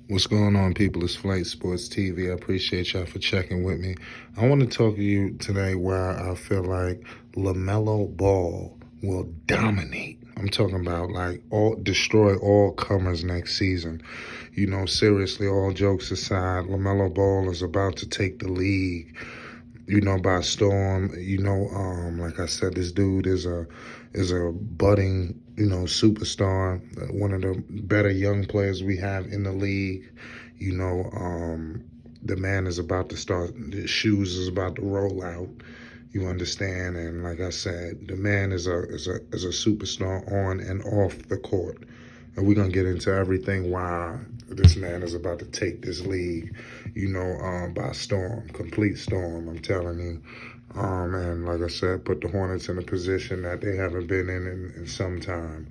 What's going on, people? It's Flight Sports TV. I appreciate y'all for checking with me. I want to talk to you today where I feel like Lamelo Ball will dominate. I'm talking about like destroy all comers next season. Seriously, all jokes aside, Lamelo Ball is about to take the league, by storm. Like I said, this dude is a budding, superstar, one of the better young players we have in the league. The man is about to start. The shoes is about to roll out. You understand? And like I said, the man is a superstar on and off the court. And we're gonna get into everything why this man is about to take this league, by storm, complete storm. I'm telling you. And like I said, put the Hornets in a position that they haven't been in some time.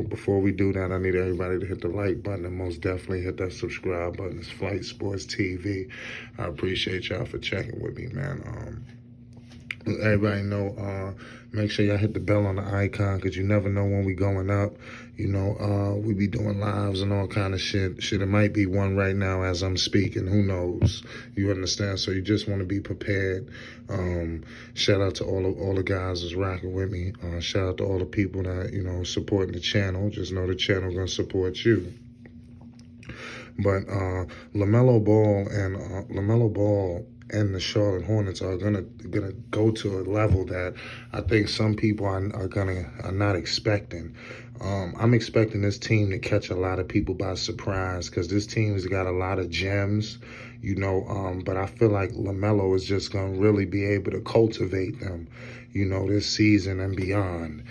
Before we do that, I need everybody to hit the like button and most definitely hit that subscribe button. It's Flight Sports TV. I appreciate y'all for checking with me, man. Everybody know, make sure y'all hit the bell on the icon because you never know when we going up. We be doing lives and all kind of shit. It might be one right now as I'm speaking. Who knows? You understand? So you just want to be prepared. Shout out to all the guys that's rocking with me. Shout out to all the people that, supporting the channel. Just know the channel going to support you. But Lamelo Ball and the Charlotte Hornets are gonna go to a level that I think some people are not expecting. I'm expecting this team to catch a lot of people by surprise because this team has got a lot of gems, but I feel like Lamelo is just gonna really be able to cultivate them, this season and beyond,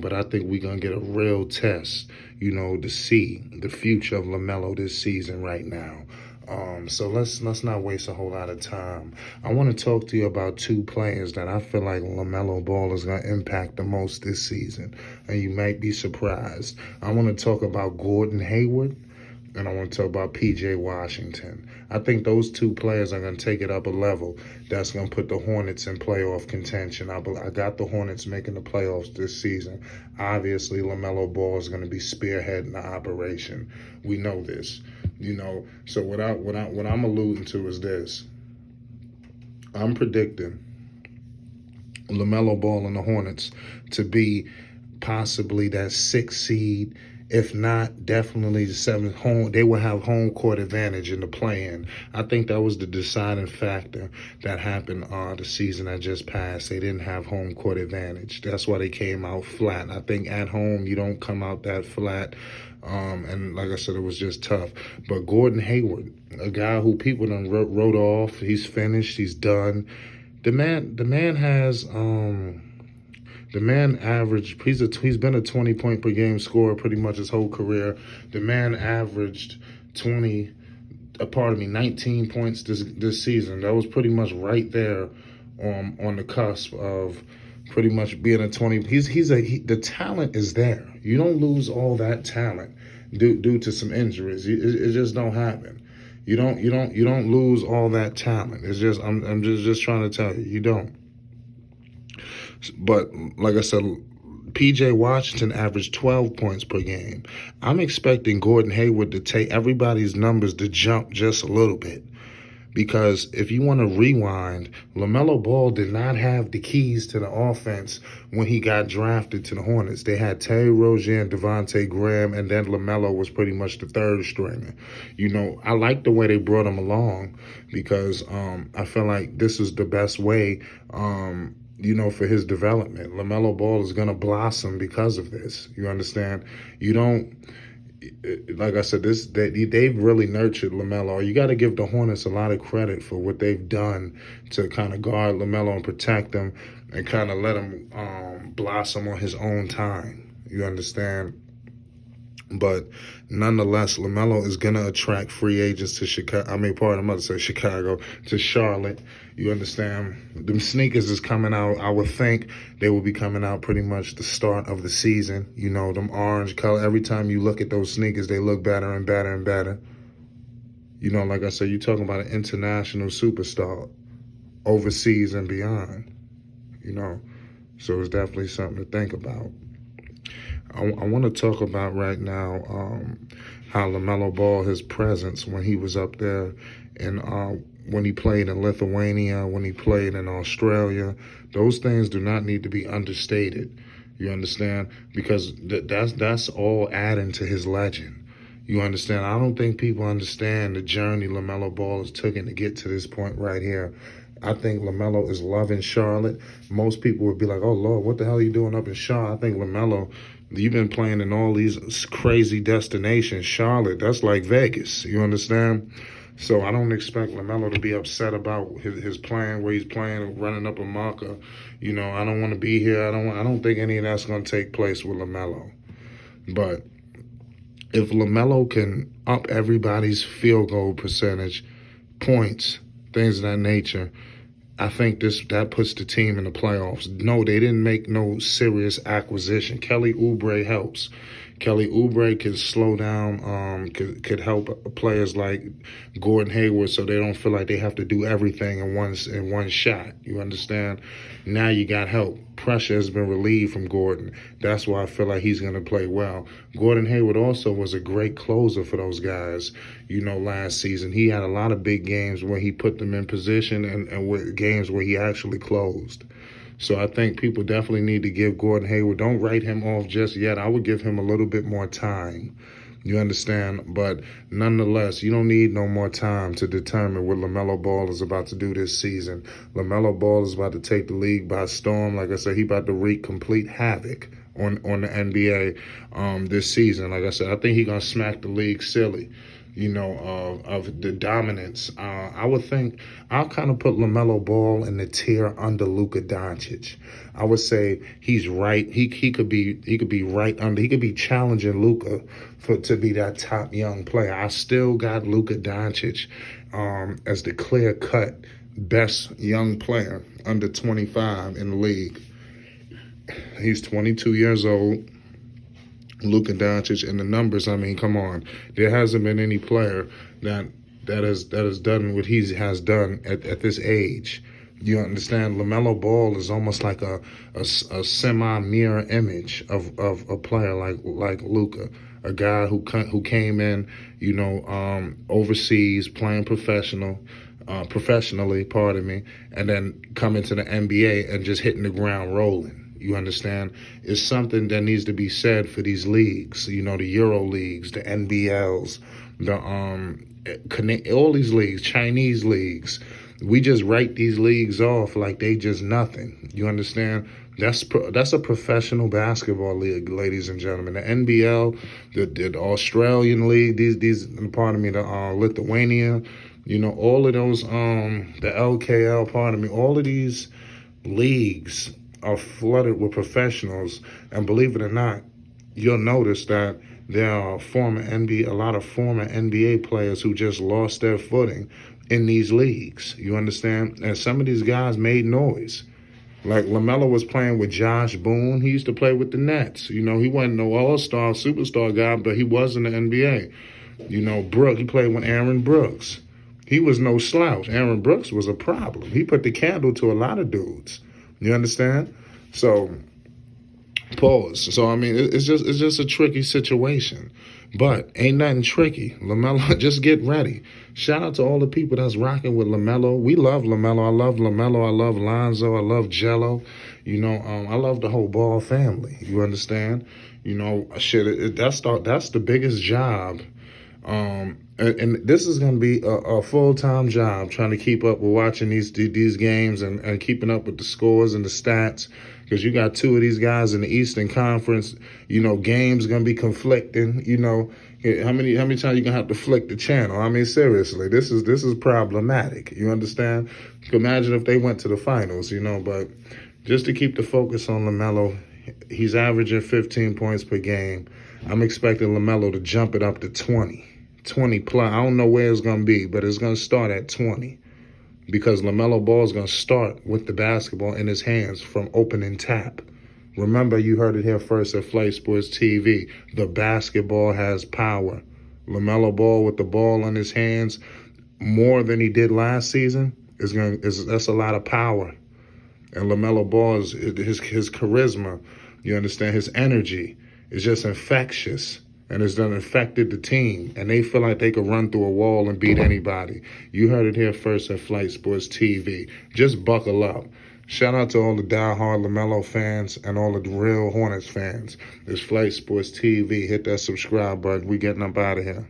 but I think we're gonna get a real test, to see the future of Lamelo this season right now. So let's not waste a whole lot of time. I want to talk to you about two players that I feel like Lamelo Ball is going to impact the most this season, and you might be surprised. I want to talk about Gordon Hayward, and I want to talk about P.J. Washington. I think those two players are going to take it up a level. That's going to put the Hornets in playoff contention. I got the Hornets making the playoffs this season. Obviously, Lamelo Ball is going to be spearheading the operation. We know this. So what I'm alluding to is this. I'm predicting Lamelo Ball and the Hornets to be possibly that 6th seed, if not definitely the 7th. Home, they will have home court advantage in the play-in. I think that was the deciding factor that happened the season that just passed. They didn't have home court advantage. That's why they came out flat. I think at home you don't come out that flat. And like I said, it was just tough. But Gordon Hayward, a guy who people done wrote off, he's finished, he's done. The man has the man averaged. He's been a 20-point per game scorer pretty much his whole career. The man averaged 19 points this season. That was pretty much right there on the cusp of pretty much being a 20. The talent is there. You don't lose all that talent due to some injuries. It just don't happen. You don't lose all that talent. It's just I'm just trying to tell you, you don't. But like I said, P.J. Washington averaged 12 points per game. I'm expecting Gordon Hayward to take everybody's numbers to jump just a little bit. Because if you want to rewind, Lamelo Ball did not have the keys to the offense when he got drafted to the Hornets. They had Terry Rozier and Devontae Graham, and then Lamelo was pretty much the third stringer. I like the way they brought him along because I feel like this is the best way, for his development. Lamelo Ball is going to blossom because of this. You understand? Like I said, they've really nurtured Lamelo. You got to give the Hornets a lot of credit for what they've done to kind of guard Lamelo and protect him and kind of let him blossom on his own time. You understand? But nonetheless, Lamelo is going to attract free agents to Chicago. I'm about to say Chicago, to Charlotte. You understand? Them sneakers is coming out. I would think they will be coming out pretty much the start of the season. Them orange color. Every time you look at those sneakers, they look better and better and better. Like I said, you're talking about an international superstar overseas and beyond. So it's definitely something to think about. I want to talk about right now how Lamelo Ball, his presence when he was up there, and when he played in Lithuania, when he played in Australia, those things do not need to be understated. You understand? Because that's all adding to his legend. You understand? I don't think people understand the journey Lamelo Ball has taken to get to this point right here. I think Lamelo is loving Charlotte. Most people would be like, "Oh Lord, what the hell are you doing up in Charlotte?" I think Lamelo, you've been playing in all these crazy destinations. Charlotte, that's like Vegas. You understand? So I don't expect Lamelo to be upset about his playing, where he's playing, running up a marker. I don't want to be here. I don't think any of that's going to take place with Lamelo. But if Lamelo can up everybody's field goal percentage, points, things of that nature, I think that puts the team in the playoffs. No, they didn't make no serious acquisition. Kelly Oubre helps. Kelly Oubre can slow down, could help players like Gordon Hayward, so they don't feel like they have to do everything in one shot. You understand? Now you got help. Pressure has been relieved from Gordon. That's why I feel like he's going to play well. Gordon Hayward also was a great closer for those guys. Last season he had a lot of big games where he put them in position, and with games where he actually closed. So I think people definitely need to give Gordon Hayward, don't write him off just yet. I would give him a little bit more time. You understand? But nonetheless, you don't need no more time to determine what Lamelo Ball is about to do this season. Lamelo Ball is about to take the league by storm. Like I said, he's about to wreak complete havoc on the NBA this season. Like I said, I think he's going to smack the league silly. Of the dominance. I would think I'll kind of put Lamelo Ball in the tier under Luka Doncic. I would say he's right. He could be right under. He could be challenging Luka to be that top young player. I still got Luka Doncic as the clear cut best young player under 25 in the league. He's 22 years old. Luka Doncic, and the numbers, I mean, come on. There hasn't been any player that has done what he has done at this age. You understand? LaMelo Ball is almost like a semi-mirror image of a player like Luka, a guy who came in, overseas playing professionally, and then coming to the NBA and just hitting the ground rolling. You understand? It's something that needs to be said for these leagues. The Euro leagues, the NBLs, all these leagues, Chinese leagues. We just write these leagues off like they just nothing. You understand? That's a professional basketball league, ladies and gentlemen. The NBL, the Australian league, the Lithuania, all of those, the LKL, all of these leagues are flooded with professionals, and believe it or not, you'll notice that there are a lot of former NBA players who just lost their footing in these leagues. You understand? And some of these guys made noise. Like LaMelo was playing with Josh Boone. He used to play with the Nets. He wasn't no all-star, superstar guy, but he was in the NBA. Brooke, he played with Aaron Brooks. He was no slouch. Aaron Brooks was a problem. He put the candle to a lot of dudes. You understand? So, pause. So, I mean, it's just a tricky situation. But ain't nothing tricky. LaMelo, just get ready. Shout out to all the people that's rocking with LaMelo. We love LaMelo. I love LaMelo. I love Lonzo. I love Jello. I love the whole Ball family. You understand? That's the biggest job. And this is going to be a full-time job, trying to keep up with watching these games and keeping up with the scores and the stats, because you got two of these guys in the Eastern Conference. Games going to be conflicting. How many times you going to have to flick the channel? I mean, seriously, this is problematic. You understand? Imagine if they went to the finals, But just to keep the focus on LaMelo, he's averaging 15 points per game. I'm expecting LaMelo to jump it up to 20 plus. I don't know where it's going to be, but it's going to start at 20, because LaMelo Ball is going to start with the basketball in his hands from opening tap. Remember, you heard it here first at Flight Sports TV. The basketball has power. LaMelo Ball with the ball in his hands more than he did last season that's a lot of power. And LaMelo Ball his charisma, you understand, his energy is just infectious. and it's done affected the team, and they feel like they could run through a wall and beat anybody. You heard it here first at Flight Sports TV. Just buckle up. Shout out to all the diehard Lamelo fans and all the real Hornets fans. It's Flight Sports TV. Hit that subscribe button. We getting up out of here.